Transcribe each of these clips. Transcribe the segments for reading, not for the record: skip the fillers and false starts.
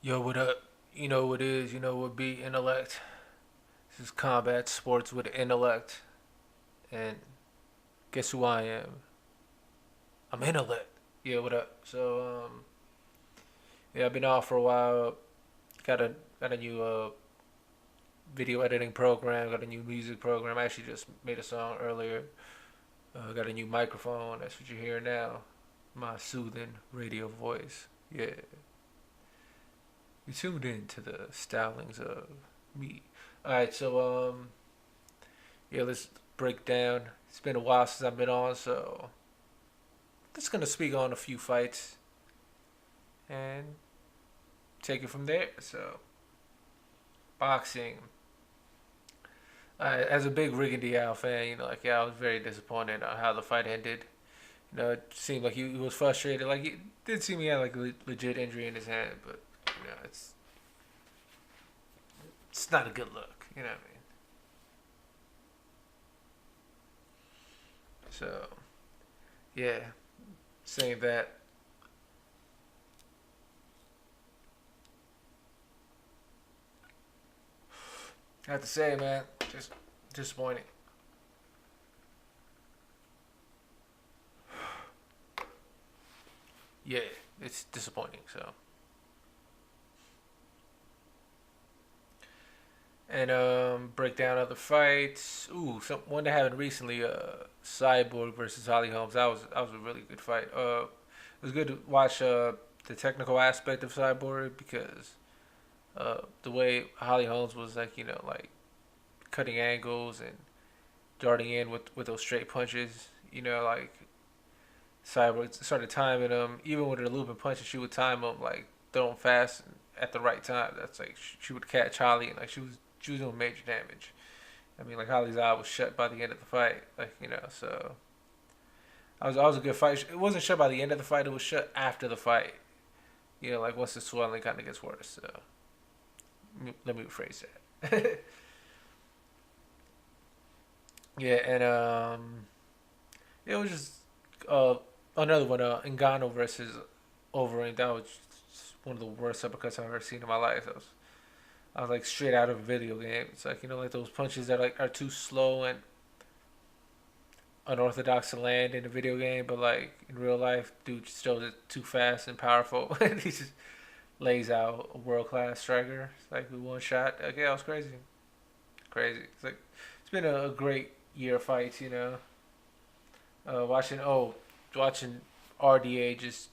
Yo, what up? You know what is, you know what be Intellect. This is combat sports with intellect. And guess who I am? I'm Intellect. Yeah, what up? Yeah, I've been off for a while. Got a got a new video editing program, got a new music program. I actually just made a song earlier. Got a new microphone. That's what you hear now. My soothing radio voice. Yeah. You tuned in to the stylings of me. Alright, yeah, let's break down. It's been a while since I've been on, so I'm just gonna speak on a few fights and take it from there. So, boxing. As a big Rigan Diao fan, I was very disappointed on how the fight ended. It seemed like he was frustrated. Like, it did seem he had like a legit injury in his hand, but it's not a good look. You know what I mean? So, yeah, saying that. I have to say, man, just disappointing. Yeah, it's disappointing. So, and break down other fights. One that happened recently. Cyborg versus Holly Holmes. That was a really good fight. It was good to watch the technical aspect of Cyborg because the way Holly Holmes was like cutting angles and darting in with those straight punches. Like Cyborg started timing them. Even with her looping punches, she would time them like throw them fast at the right time. That's like she would catch Holly and like she was doing major damage. I mean, like Holly's eye was shut by the end of the fight. So I was a good fight. It wasn't shut by the end of the fight. It was shut after the fight. Like once the swelling kind of gets worse. So let me rephrase that. Yeah, and it was just uh another one. Ngannou versus Overeem. That was just one of the worst uppercuts I've ever seen in my life. I was like straight out of a video game. It's like like those punches that are too slow and unorthodox to land in a video game, but like in real life, dude still just too fast and powerful. And he just lays out a world class striker. It's like with one shot. Okay, that was crazy, crazy. It's been a great year of fights. Watching RDA just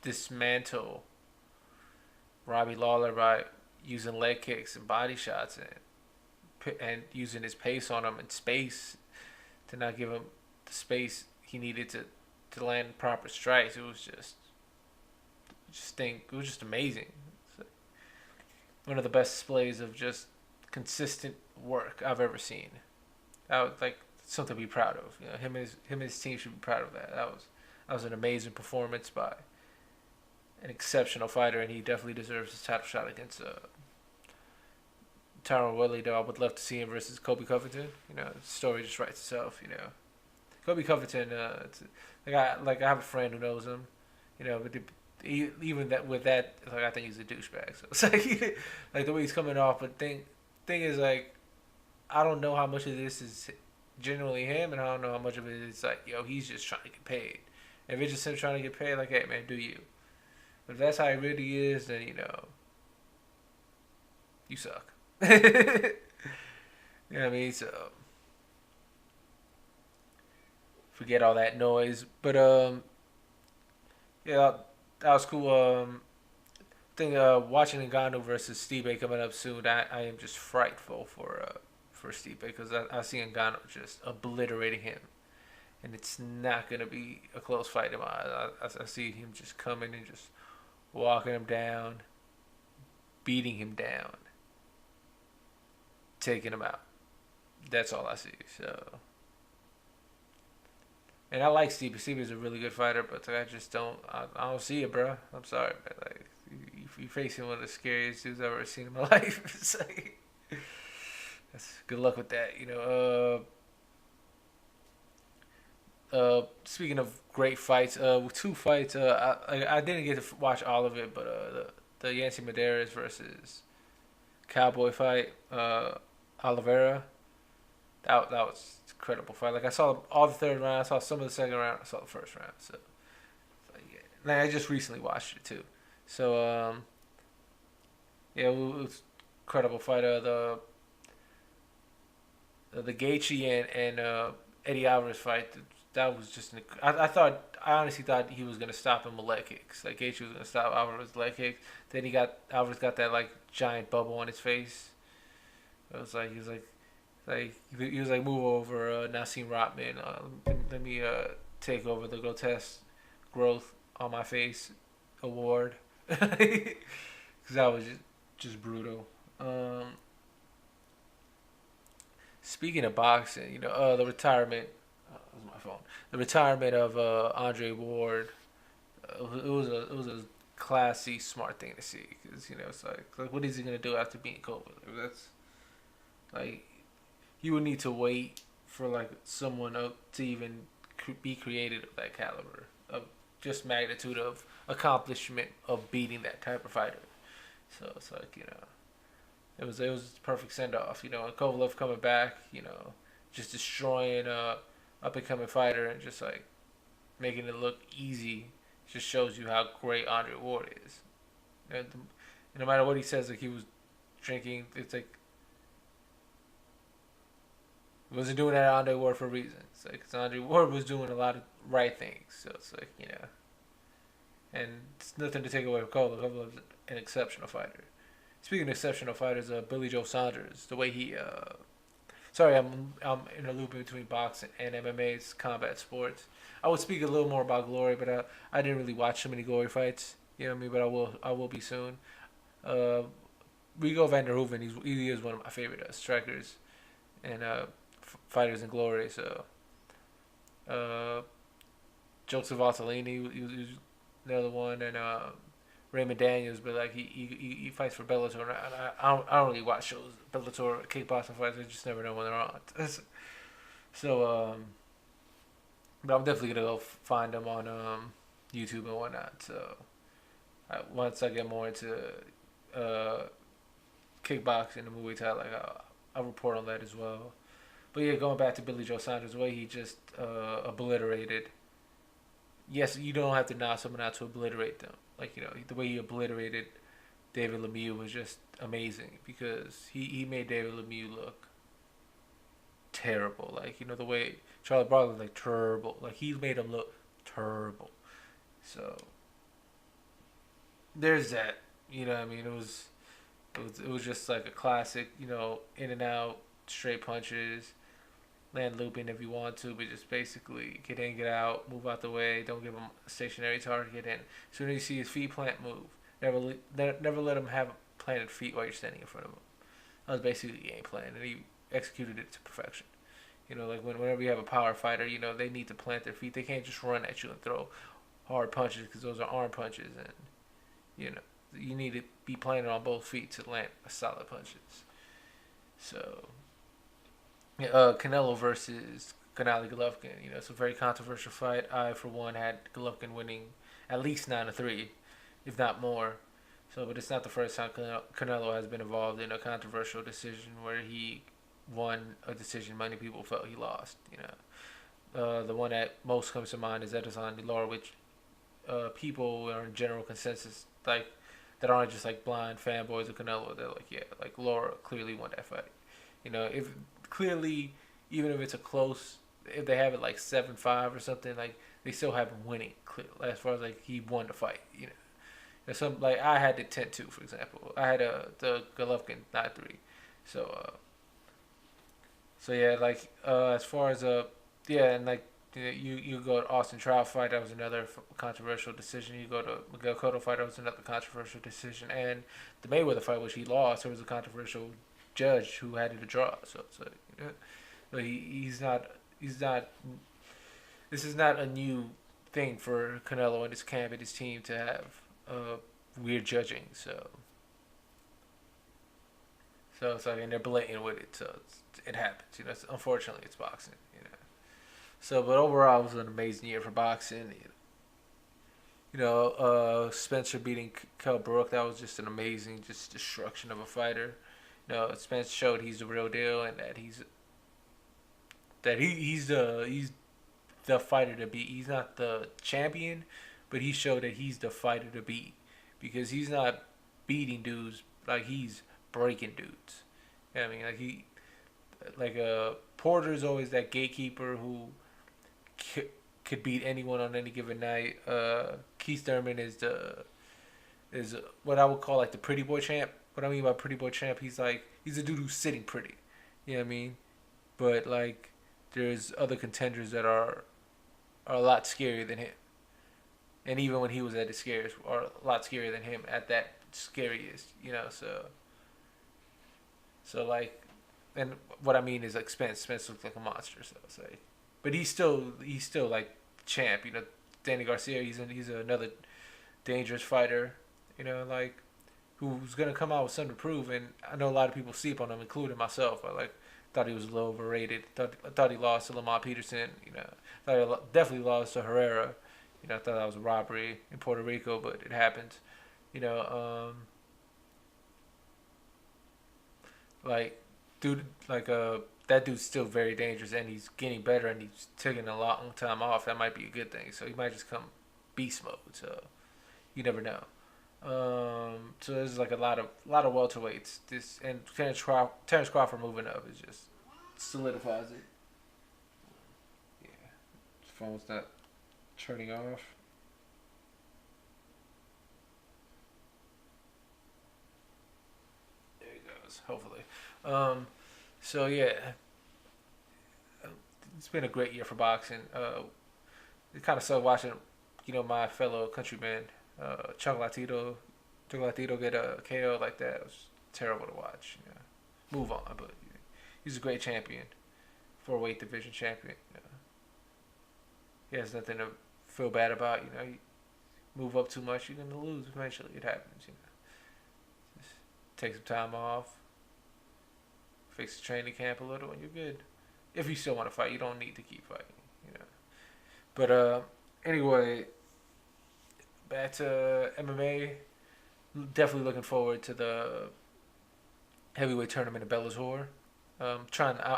dismantle Robbie Lawler by using leg kicks and body shots and using his pace on him and space to not give him the space he needed to land proper strikes. It was just amazing. It's like one of the best displays of just consistent work I've ever seen. That was like something to be proud of. Him and his team should be proud of that. That was an amazing performance by an exceptional fighter, and he definitely deserves his title shot against Tyron Woodley. Though I would love to see him versus Kobe Covington. The story just writes itself. Kobe Covington. I have a friend who knows him. But even that with that, like I think he's a douchebag. So it's like like the way he's coming off. But thing is like I don't know how much of this is genuinely him, and I don't know how much of it is like he's just trying to get paid. And if it's just him trying to get paid, like hey man, do you? But if that's how he really is, then you suck. You know what I mean? So forget all that noise. But yeah, that was cool. Think watching Ngannou versus Stipe coming up soon. I am just frightful for Stipe because I see Ngannou just obliterating him, and it's not gonna be a close fight in my eyes. I see him just coming and just walking him down, beating him down, taking him out. That's all I see. So, and I like Stevie. Stevie's a really good fighter, but I just don't. I don't see it, bro. I'm sorry, man. Like you facing one of the scariest dudes I've ever seen in my life. It's like, that's good luck with that. Speaking of great fights, with two fights, I didn't get to watch all of it, but the Yancy Medeiros versus Cowboy fight, Oliveira. That was an incredible fight. Like I saw all the third round, I saw some of the second round, I saw the first round. So like, yeah. Like, I just recently watched it too. So yeah, it was incredible fight. The Gaethje and Eddie Alvarez fight. That was just. I thought. I honestly thought he was gonna stop him with leg kicks. Like Gaethje was gonna stop Alvarez with leg kicks. Then Alvarez got that like giant bubble on his face. It was like he was like move over Nassim Rotman. Let me take over the grotesque growth on my face award because that was just brutal. Speaking of boxing, the retirement. That was my phone. The retirement of Andre Ward. It was a classy, smart thing to see because it's like what is he gonna do after being COVID? That's like you would need to wait for like someone to even be created of that caliber of just magnitude of accomplishment of beating that type of fighter. So it's like it was a perfect send off. And Kovalev coming back, just destroying a up and coming fighter and just like making it look easy. Just shows you how great Andre Ward is. And no matter what he says, like he was drinking, it's like he wasn't doing that at Andre Ward for a reason. It's like 'cause Andre Ward was doing a lot of right things. So it's like and it's nothing to take away from Kovalev. Kovalev's an exceptional fighter. Speaking of exceptional fighters, Billy Joe Saunders, the way he sorry, I'm in a loop between boxing and MMA's combat sports. I would speak a little more about Glory, but I didn't really watch so many Glory fights. You know what I mean? But I will be soon. Uh, Rigo van der Hoeven, he is one of my favorite strikers and fighters in Glory. So uh, Joseph Valtellini, he was another one, and Raymond Daniels, but like he fights for Bellator, and I don't really watch shows Bellator kickboxing fights. I just never know when they're on. So but I'm definitely gonna go find them on YouTube and whatnot. So once I get more into uh, kickboxing and Muay Thai, like I'll report on that as well. But yeah, going back to Billy Joe Saunders, the way he just obliterated. Yes, you don't have to knock someone out to obliterate them. Like the way he obliterated David Lemieux was just amazing because he made David Lemieux look terrible. Like the way Charlie Brown was like terrible. Like he made him look terrible. So there's that. What I mean, it was just like a classic. In and out, straight punches, land looping if you want to, but just basically get in, get out, move out the way. Don't give him a stationary target. Get in. As soon as you see his feet plant, move. Never let him have planted feet while you're standing in front of him. That was basically the game plan, and he executed it to perfection. Like whenever you have a power fighter, they need to plant their feet. They can't just run at you and throw hard punches because those are arm punches, and you need to be planted on both feet to land solid punches. So, Canelo versus Gennady Golovkin. It's a very controversial fight. I, for one, had Golovkin winning at least 9-3, if not more. So, but it's not the first time Canelo has been involved in a controversial decision where he won a decision many people felt he lost. The one that most comes to mind is Edison Lara, which people are in general consensus like that aren't just like blind fanboys of Canelo. They're like, yeah, like Lara clearly won that fight. If clearly, even if it's a close, if they have it like 7-5 or something, like they still have him winning. Clear, as far as like he won the fight. There's some like I had the 10-2 for example. I had the Golovkin 9-3. So so yeah, like as far as yeah, and like you go to Austin Trout fight, that was another controversial decision. You go to Miguel Cotto fight, that was another controversial decision, and the Mayweather fight, which he lost, there was a controversial judge who had it a draw. So but he's not. This is not a new thing for Canelo and his camp and his team to have weird judging. So it's like, and they're blatant with it. So it happens. Unfortunately, it's boxing. So, but overall, it was an amazing year for boxing. Spencer beating Kell Brook, that was just an amazing just destruction of a fighter. Spence showed he's the real deal and that he's the fighter to beat. He's not the champion, but he showed that he's the fighter to beat because he's not beating dudes like he's breaking dudes. You know what I mean, Porter's always that gatekeeper who could beat anyone on any given night. Keith Thurman is what I would call like the pretty boy champ. What I mean by pretty boy champ, he's a dude who's sitting pretty. You know what I mean? But like, there's other contenders that are a lot scarier than him. And even when he was at his scariest, are a lot scarier than him at that scariest. So like, and what I mean is like Spence. Spence looks like a monster. So it's like, but he's still like champ. Danny Garcia. He's another dangerous fighter. Like who's gonna come out with something to prove. And I know a lot of people sleep on him, including myself. I like thought he was a little overrated. I thought he lost to Lamont Peterson. Thought he definitely lost to Herrera. I thought that was a robbery in Puerto Rico, but it happened. You know, like dude, that dude's still very dangerous, and he's getting better, and he's taking a long time off. That might be a good thing. So he might just come beast mode. So you never know. So there's like a lot of welterweights. This and Terrence Crawford moving up is just solidifies it. Yeah, his phone's not turning off. There he goes. Hopefully. Um, so yeah, it's been a great year for boxing. It kind of sucked watching, my fellow countryman, Chocolatito get a KO like that. It was terrible to watch. Move on, but he's a great champion, 4-weight division champion. He has nothing to feel bad about. You move up too much, you're gonna lose eventually. It happens. Just take some time off, fix the training camp a little, and you're good. If you still want to fight, you don't need to keep fighting. You know. But anyway, back to MMA. Definitely looking forward to the heavyweight tournament in Bellator. I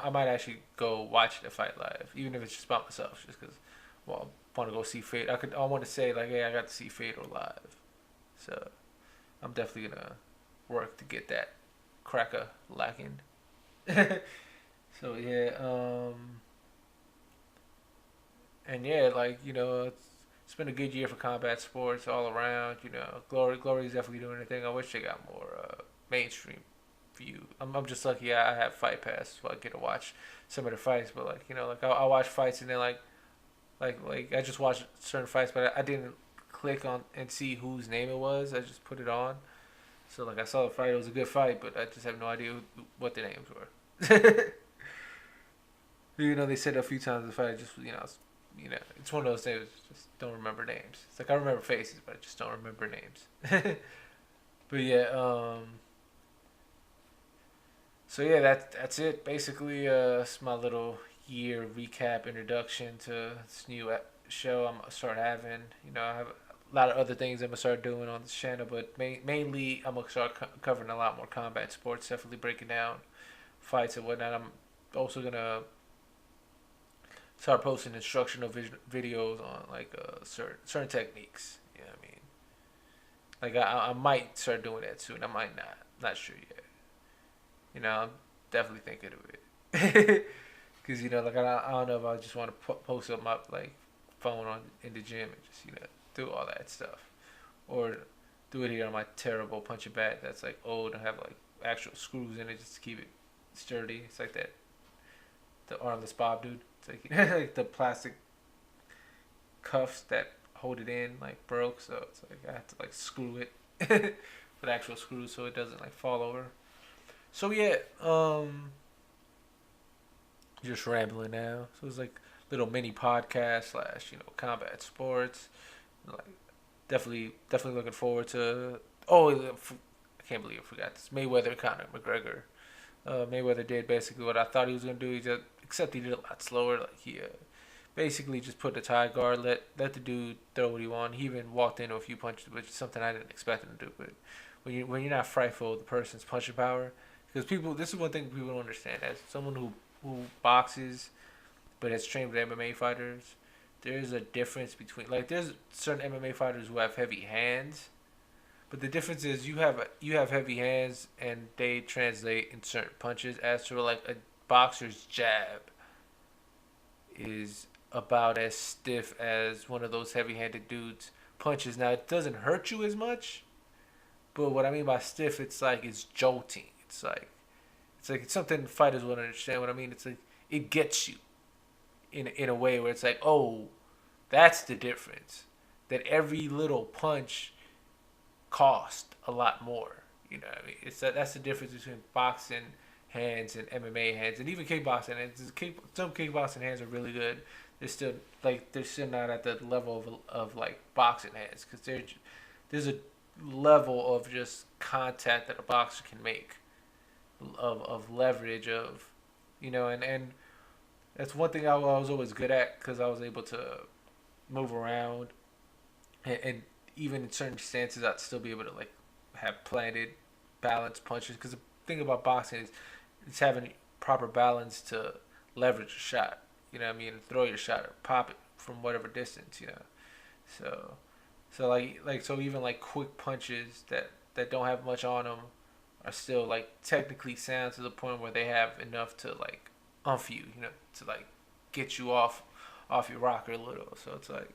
might actually go watch the fight live, even if it's just by myself, just because, well, I want to go see Fate. I want to say like, hey, I got to see Fedor live, so I'm definitely gonna work to get that cracker lacking. So yeah, and yeah, like it's been a good year for combat sports all around. Glory's definitely doing their thing. I wish they got more mainstream view. I'm just lucky I have Fight Pass, so I get to watch some of the fights. But I watch fights and then like I just watch certain fights, but I didn't click on and see whose name it was. I just put it on. So I saw the fight. It was a good fight, but I just have no idea what the names were. They said a few times in the fight. It's one of those things. Just don't remember names. It's like I remember faces, but I just don't remember names. But yeah, so yeah, that's it. Basically, it's my little year recap introduction to this new show I'm gonna start having. I have a lot of other things I'm gonna start doing on this channel, but mainly I'm gonna start covering a lot more combat sports. Definitely breaking down fights and whatnot. I'm also gonna start posting instructional videos on certain techniques. You know what I mean? Like I might start doing that soon. I might not. Not sure yet. I'm definitely thinking of it. Cause I don't know if I just want to post up my phone on in the gym and just do all that stuff, or do it here on my terrible punching bag that's old and have actual screws in it just to keep it sturdy. It's like that the armless Bob dude. It's like the plastic cuffs that hold it in broke, so it's I have to screw it with actual screws so it doesn't fall over. So yeah, just rambling now. So it's little mini podcast slash combat sports. Like definitely looking forward to. Oh, I can't believe I forgot this. Mayweather Conor McGregor. Mayweather did basically what I thought he was gonna do. Except he did it a lot slower. basically just put the tie guard, let the dude throw what he wants. He even walked into a few punches, which is something I didn't expect him to do. But when you're not frightful of the person's punching power, because people, this is one thing people don't understand. As someone who boxes but has trained with MMA fighters, there's a difference between, like, there's certain MMA fighters who have heavy hands, but the difference is you have heavy hands and they translate in certain punches. As for like a boxer's jab is about as stiff as one of those heavy-handed dudes punches. Now it doesn't hurt you as much, but what I mean by stiff, it's like it's jolting. It's something fighters wouldn't understand. What I mean, it's like it gets you in a way where it's like, oh, that's the difference. That every little punch cost a lot more. You know, what I mean, that's the difference between boxing hands and MMA hands, and even kickboxing hands. Some kickboxing hands are really good. They're still not at the level of like boxing hands, because there's a level of just contact that a boxer can make, of leverage, of, and that's one thing I was always good at, because I was able to move around, and even in certain stances I'd still be able to like have planted balanced punches, because the thing about boxing is it's having proper balance to leverage a shot. You know what I mean? Throw your shot or pop it from whatever distance. So so even like quick punches that don't have much on them are still like technically sound, to the point where they have enough to like umph you. To like get you off your rocker a little. So it's like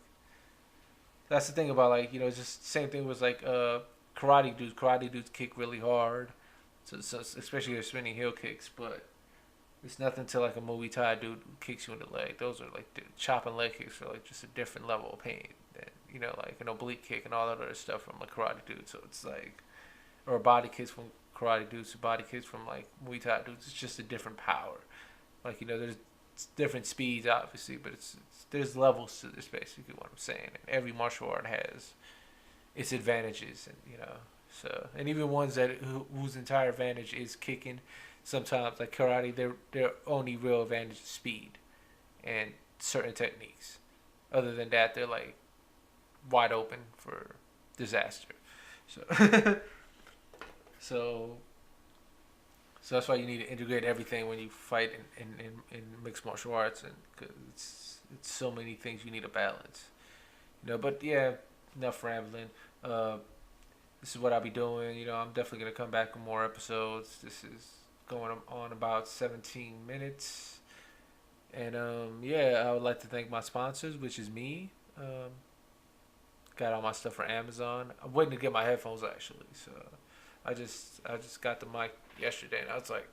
that's the thing about, like, it's just same thing with like karate dudes. Karate dudes kick really hard, so especially their spinning heel kicks, but it's nothing to like a Muay Thai dude who kicks you in the leg. Those are like chopping leg kicks are like just a different level of pain than like an oblique kick and all that other stuff from a karate dude. So it's like, or body kicks from karate dudes to body kicks from like Muay Thai dudes. It's just a different power. Like, there's different speeds obviously, but there's levels to this, basically what I'm saying. And every martial art has its advantages, and so, and even ones whose entire advantage is kicking. Sometimes, like karate, their only real advantage is speed and certain techniques. Other than that, they're like wide open for disaster. So, so, so that's why you need to integrate everything when you fight in mixed martial arts, and cause it's so many things you need to balance. But yeah, enough rambling. Uh, this is what I'll be doing. I'm definitely gonna come back with more episodes. This is going on about 17 minutes. And yeah, I would like to thank my sponsors, which is me. Got all my stuff from Amazon. I'm waiting to get my headphones actually. So I just got the mic yesterday, and I was like,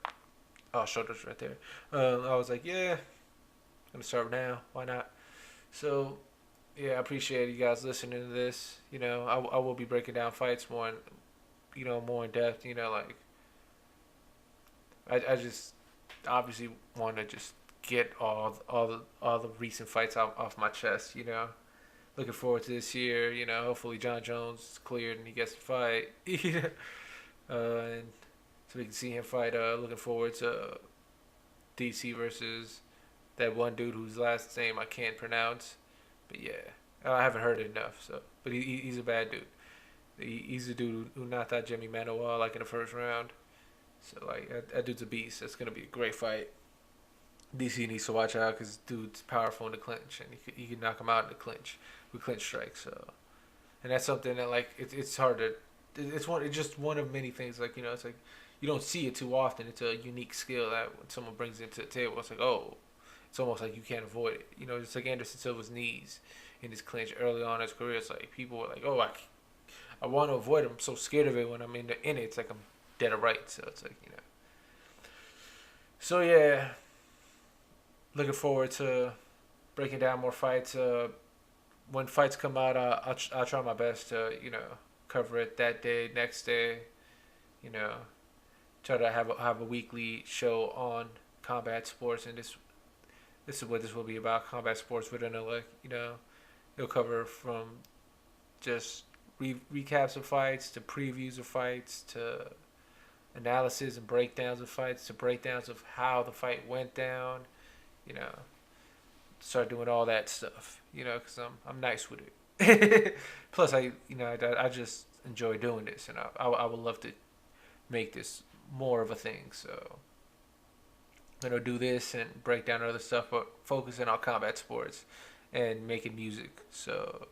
oh, show this right there. I was like, yeah, I'm gonna start now. Why not? So yeah, I appreciate you guys listening to this. I will be breaking down fights more, more in depth. Like I just obviously want to just get all the recent fights off my chest. Looking forward to this year. Hopefully John Jones is cleared and he gets to fight. And so we can see him fight. Looking forward to DC versus that one dude whose last name I can't pronounce. But yeah, I haven't heard it enough. So, but he's a bad dude. He's a dude who knocked out Jimmy Manuel like in the first round. So like that dude's a beast. That's gonna be a great fight. DC needs to watch out because dude's powerful in the clinch, and he can knock him out in the clinch with clinch strikes. So, and that's something that like it's hard to. It's just one of many things. Like it's like you don't see it too often. It's a unique skill that when someone brings it to the table, it's like, oh, it's almost like you can't avoid it. It's like Anderson Silva's knees in his clinch early on in his career. It's like people were like, oh, I want to avoid him. I'm so scared of it when I'm in it. It's like I'm dead or right. So it's like So yeah, looking forward to breaking down more fights. When fights come out, I'll try my best to cover it that day, next day. You know, try to have a weekly show on combat sports, and this is what this will be about: combat sports with Intellect. It'll cover from just recaps of fights to previews of fights to analysis and breakdowns of fights to breakdowns of how the fight went down. You know, start doing all that stuff. Because I'm nice with it. Plus, I just enjoy doing this, and I would love to make this more of a thing. So I'm gonna do this and break down other stuff, but focusing on combat sports and making music. So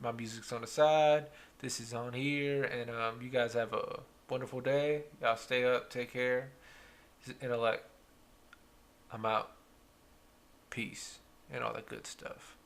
my music's on the side. This is on here, and you guys have a wonderful day. Y'all stay up, take care. Intellect. I'm out. Peace and all that good stuff.